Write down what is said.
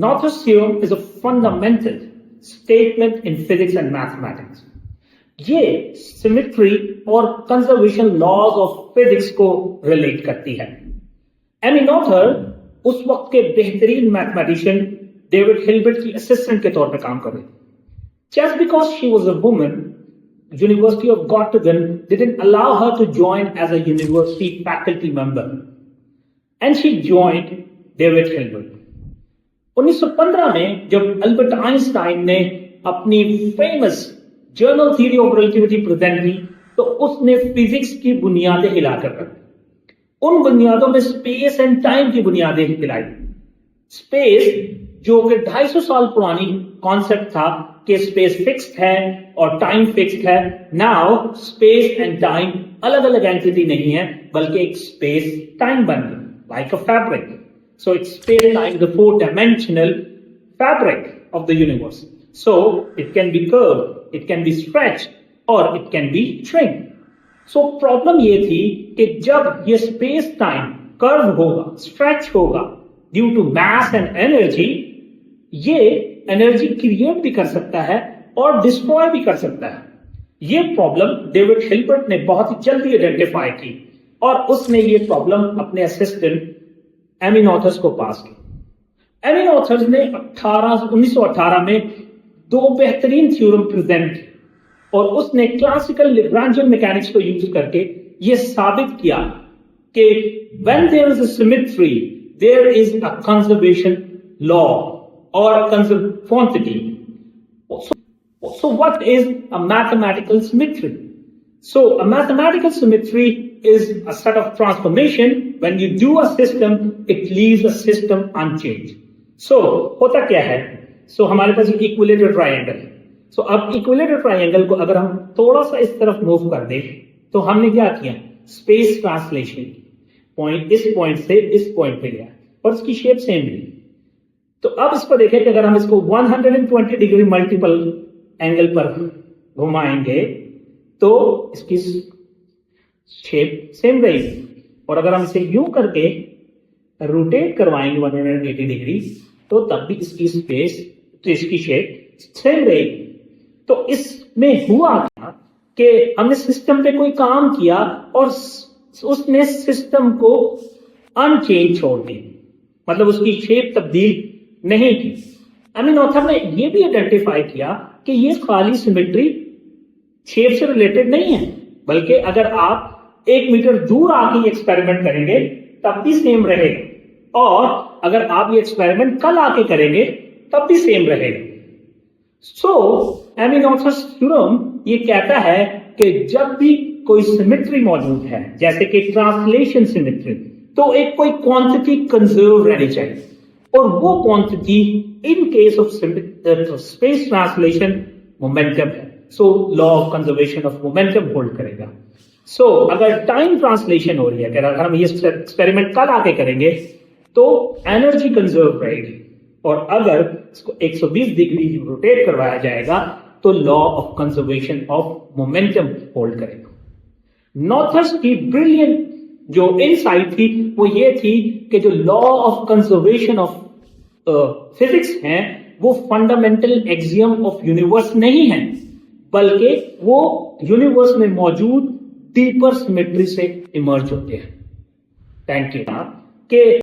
Noether's theorem is a fundamental statement in physics and mathematics. ये symmetry और conservation laws of physics को relate करती है. Amy नॉथर उस वक्त के बेहतरीन मैथमेटिशियन डेविड हिल्बर्ट की असिस्टेंट के तौर पर काम कर रही थी. Just because she was a woman, University of Göttingen didn't allow her to join as a university faculty member, and she joined David Hilbert. 1915 में जब अल्बर्ट आइंस्टाइन ने अपनी famous journal theory of relativity present की, तो उसने physics की बुनियादें हिलाकर रख दी. उन बुनियादों में स्पेस एंड टाइम की बुनियादें हिलाई. स्पेस जो कि 250 साल पुरानी कॉन्सेप्ट था कि स्पेस फिक्स्ड है और टाइम फिक्स्ड है. नाउ स्पेस एंड टाइम अलग अलग एंटिटी नहीं है, बल्कि एक स्पेस टाइम बन गई, like a fabric. So it's space and time, the four-dimensional fabric of the universe. So it can be curved, it can be stretched, or it can be shrink. So problem ये थी कि जब ये space time curve होगा, stretch होगा, due to mass and energy, ये energy create भी कर सकता है और destroy भी कर सकता है. ये problem डेविड हिल्बर्ट ने बहुत ही जल्दी आइडेंटिफाई की और उसने ये problem अपने असिस्टेंट एमी नॉथर्स को पास की. एमी नॉथर्स ने 1918 में दो बेहतरीन थ्योरम प्रेजेंट की और उसने क्लासिकल लैग्रांजियन मैकेनिक्स को यूज करके यह साबित किया कि when there is a symmetry there is a conservation law और quantity. So what is a mathematical symmetry? So a mathematical symmetry is a set of transformation. When you do a system, it leaves the system unchanged. So होता क्या है? So हमारे पास equilateral triangle है. So अब equilateral triangle को अगर हम थोड़ा सा इस तरफ मूव कर दें, तो हमने क्या किया? Space translation. पॉइंट इस पॉइंट से इस पॉइंट पे गया और इसकी शेप सेम रही. तो अब इसको देखें कि अगर हम इसको 120 डिग्री मल्टीपल एंगल पर घुमाएंगे तो इसकी शेप सेम रहेगी, और अगर हम इसे यूं करके रोटेट करवाएंगे 180 डिग्री तो तब भी इसकी स्पेस तो इसकी शेप सेम रहेगी. तो इसमें हुआ क्या कि हमने सिस्टम पे कोई काम किया और उसने सिस्टम को अनचेंज छोड़ दी, मतलब उसकी शेप तब्दील नहीं की. एमी नॉथर ने यह भी आइडेंटिफाई किया कि ये खाली सिमेट्री शेप से रिलेटेड नहीं है, बल्कि अगर आप 1 मीटर दूर आके एक्सपेरिमेंट करेंगे तब भी सेम रहेगा, और अगर आप ये एक्सपेरिमेंट कल आके करेंगे तब भी सेम रहेगा. सो एमी नॉथर्स थ्योरम ये कहता है कि जब भी कोई सिमेट्री मौजूद है, जैसे कि ट्रांसलेशन सिमेट्री, तो एक कोई क्वांटिटी कंजर्व रहनी चाहिए, और वो quantity in case of space translation momentum है. So law of conservation of momentum hold करेगा. सो अगर टाइम ट्रांसलेशन हो रही है, अगर हम ये एक्सपेरिमेंट कल आके करेंगे तो एनर्जी कंजर्व रहेगी, और अगर इसको 120 डिग्री रोटेट करवाया जाएगा तो law of conservation of momentum hold करेगा. नॉथर्स की ब्रिलियंट जो इनसाइट थी वो ये थी कि जो law of conservation of physics हैं वो फंडामेंटल एक्सियम ऑफ यूनिवर्स नहीं है, बल्कि वो यूनिवर्स में मौजूद डीपर सिमेट्री से इमर्ज होते हैं. Thank you.